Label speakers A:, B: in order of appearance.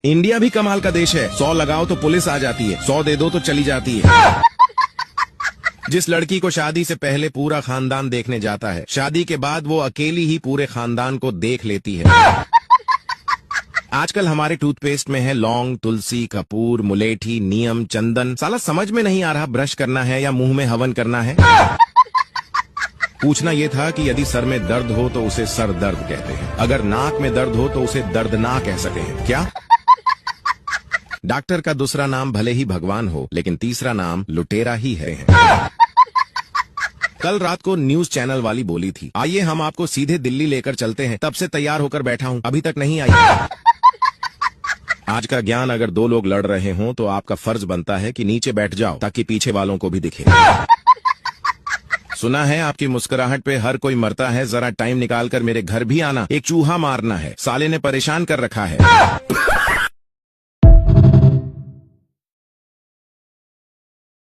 A: India भी कमाल का देश है। 100 लगाओ तो पुलिस आ जाती है, 100 दे दो तो चली जाती है। जिस लड़की को शादी से पहले पूरा खानदान देखने जाता है, शादी के बाद वो अकेली ही पूरे खानदान को देख लेती है। आजकल हमारे टूथपेस्ट में है लौंग, तुलसी, कपूर, मुलेठी, नीम, चंदन। साला समझ में नहीं आ रहा ब्रश करना है या मुंह में हवन करना है। पूछना ये था कि यदि सर में दर्द हो तो उसे सर दर्द कहते हैं, अगर नाक में दर्द हो तो उसे दर्दनाक कह सकते हैं क्या? डॉक्टर का दूसरा नाम भले ही भगवान हो, लेकिन तीसरा नाम लुटेरा ही है। कल रात को न्यूज चैनल वाली बोली थी, आइए हम आपको सीधे दिल्ली लेकर चलते हैं। तब से तैयार होकर बैठा हूँ, अभी तक नहीं आई। आज का ज्ञान, अगर दो लोग लड़ रहे हों तो आपका फर्ज बनता है कि नीचे बैठ जाओ ताकि पीछे वालों को भी दिखे। सुना है आपकी मुस्कुराहट पे हर कोई मरता है, जरा टाइम निकाल कर मेरे घर भी आना, एक चूहा मारना है, साले ने परेशान कर रखा है।